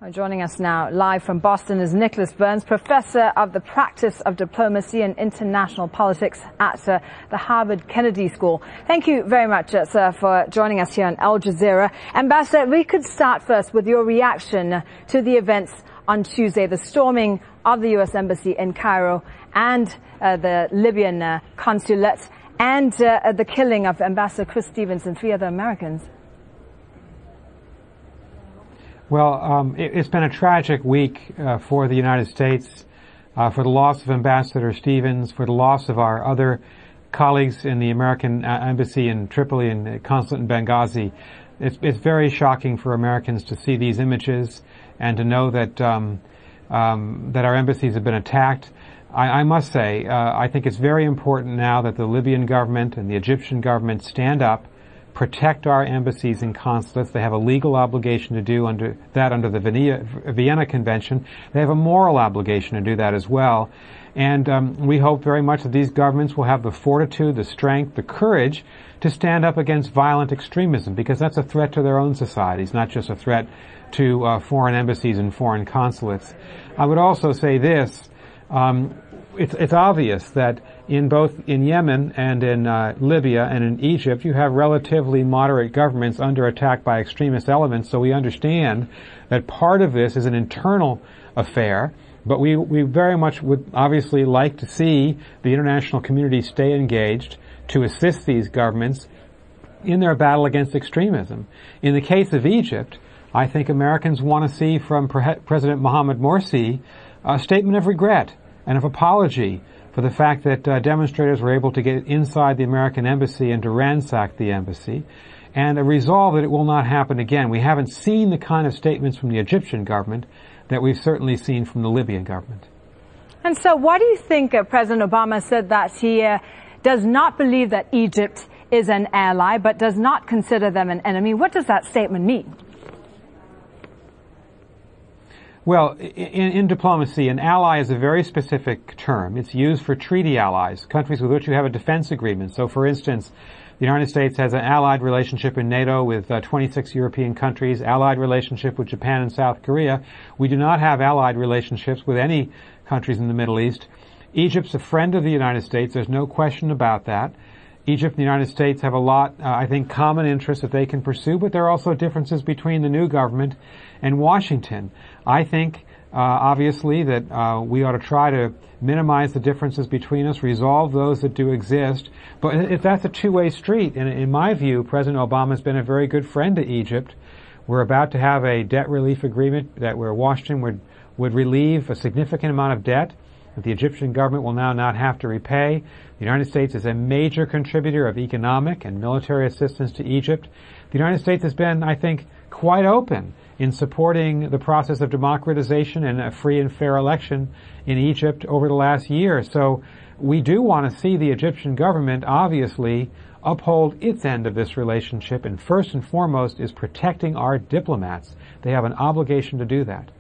Joining us now live from Boston is Nicholas Burns, professor of the practice of diplomacy and international politics at the Harvard Kennedy School. Thank you very much, sir, for joining us here on Al Jazeera. Ambassador, we could start first with your reaction to the events on Tuesday, the storming of the U.S. Embassy in Cairo and the Libyan consulate, and the killing of Ambassador Chris Stevens and 3 other Americans. Well, it's been a tragic week for the United States, for the loss of Ambassador Stevens, for the loss of our other colleagues in the American embassy in Tripoli and the consulate in Benghazi. It's very shocking for Americans to see these images and to know that that our embassies have been attacked. I must say, I think it's very important now that the Libyan government and the Egyptian government stand up, protect our embassies and consulates. They have a legal obligation to do under the Vienna Convention. They have a moral obligation to do that as well. And we hope very much that these governments will have the fortitude, the strength, the courage to stand up against violent extremism, because that's a threat to their own societies, not just a threat to foreign embassies and foreign consulates. I would also say this. It's obvious that in Yemen and in Libya and in Egypt, you have relatively moderate governments under attack by extremist elements. So we understand that part of this is an internal affair. But we very much would obviously like to see the international community stay engaged to assist these governments in their battle against extremism. In the case of Egypt, I think Americans want to see from President Mohamed Morsi a statement of regret and of apology for the fact that demonstrators were able to get inside the American embassy and to ransack the embassy, and a resolve that it will not happen again. We haven't seen the kind of statements from the Egyptian government that we've certainly seen from the Libyan government. And so why do you think President Obama said that he does not believe that Egypt is an ally, but does not consider them an enemy? What does that statement mean? Well, in diplomacy, an ally is a very specific term. It's used for treaty allies, countries with which you have a defense agreement. So, for instance, the United States has an allied relationship in NATO with 26 European countries, allied relationship with Japan and South Korea. We do not have allied relationships with any countries in the Middle East. Egypt's a friend of the United States. There's no question about that. Egypt and the United States have a lot, I think, common interests that they can pursue, but there are also differences between the new government and Washington. I think, obviously, that we ought to try to minimize the differences between us, resolve those that do exist. But if that's a two-way street, and in my view, President Obama has been a very good friend to Egypt. We're about to have a debt relief agreement where Washington would relieve a significant amount of debt that the Egyptian government will now not have to repay. The United States is a major contributor of economic and military assistance to Egypt. The United States has been, I think, quite open in supporting the process of democratization and a free and fair election in Egypt over the last year. So we do want to see the Egyptian government, obviously, uphold its end of this relationship, and first and foremost is protecting our diplomats. They have an obligation to do that.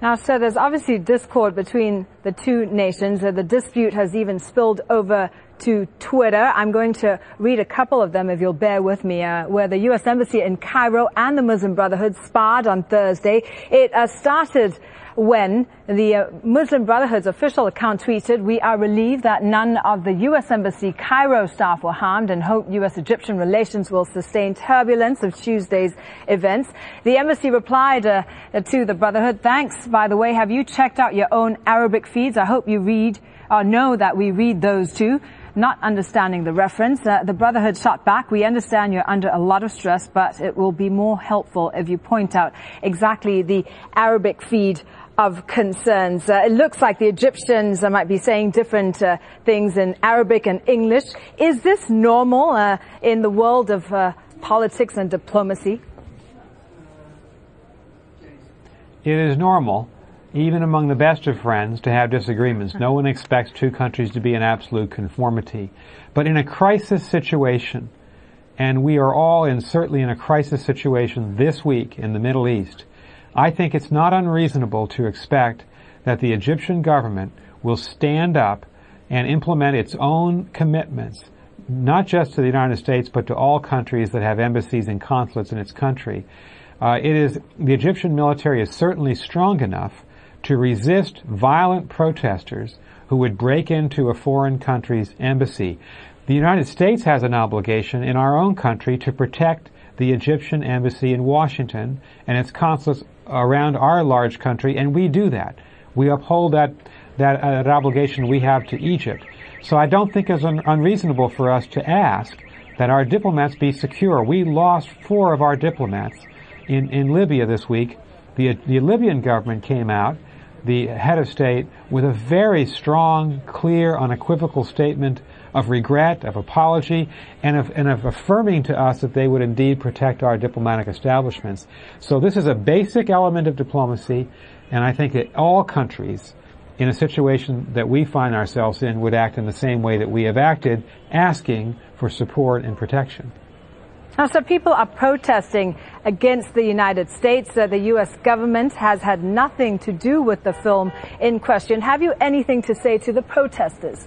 Now, sir, there's obviously discord between the two nations. The dispute has even spilled over to Twitter. I'm going to read a couple of them, if you'll bear with me, where the U.S. Embassy in Cairo and the Muslim Brotherhood sparred on Thursday. It started when the Muslim Brotherhood's official account tweeted, "We are relieved that none of the U.S. Embassy Cairo staff were harmed and hope U.S.-Egyptian relations will sustain turbulence of Tuesday's events." The embassy replied to the Brotherhood, "Thanks, by the way, have you checked out your own Arabic feeds? I hope you read or know that we read those too." Not understanding the reference, the Brotherhood shot back, "We understand you're under a lot of stress, but it will be more helpful if you point out exactly the Arabic feed of concerns." It looks like the Egyptians might be saying different things in Arabic and English. Is this normal in the world of politics and diplomacy? It is normal, even among the best of friends, to have disagreements. No one expects two countries to be in absolute conformity. But in a crisis situation, and we are all certainly in a crisis situation this week in the Middle East, I think it's not unreasonable to expect that the Egyptian government will stand up and implement its own commitments, not just to the United States, but to all countries that have embassies and consulates in its country. The Egyptian military is certainly strong enough to resist violent protesters who would break into a foreign country's embassy. The United States has an obligation in our own country to protect the Egyptian embassy in Washington and its consulates around our large country, and we do that. We uphold that obligation we have to Egypt. So I don't think it's unreasonable for us to ask that our diplomats be secure. We lost 4 of our diplomats in Libya this week. The Libyan government came out, the head of state, with a very strong, clear, unequivocal statement of regret, of apology, and of affirming to us that they would indeed protect our diplomatic establishments. So this is a basic element of diplomacy, and I think that all countries in a situation that we find ourselves in would act in the same way that we have acted, asking for support and protection. Now, so people are protesting against the United States. The U.S. government has had nothing to do with the film in question. Have you anything to say to the protesters?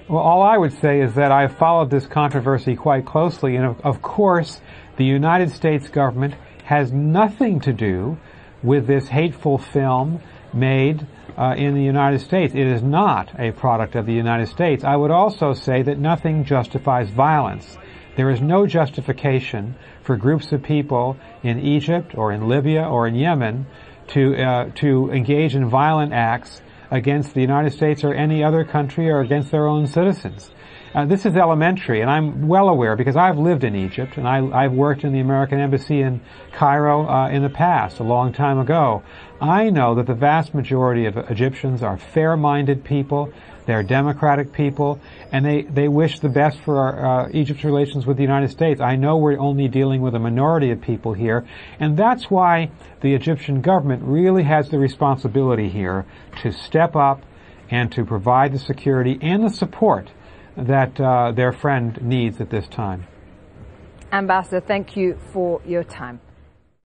Well, all I would say is that I've followed this controversy quite closely, and of course, the United States government has nothing to do with this hateful film made in the United States. It is not a product of the United States. I would also say that nothing justifies violence. There is no justification for groups of people in Egypt or in Libya or in Yemen to engage in violent acts against the United States or any other country or against their own citizens. This is elementary, and I'm well aware because I've lived in Egypt and I've worked in the American Embassy in Cairo in the past, a long time ago. I know that the vast majority of Egyptians are fair-minded people, they're democratic people, and they wish the best for Egypt's relations with the United States. I know we're only dealing with a minority of people here, and that's why the Egyptian government really has the responsibility here to step up and to provide the security and the support that their friend needs at this time. Ambassador, thank you for your time.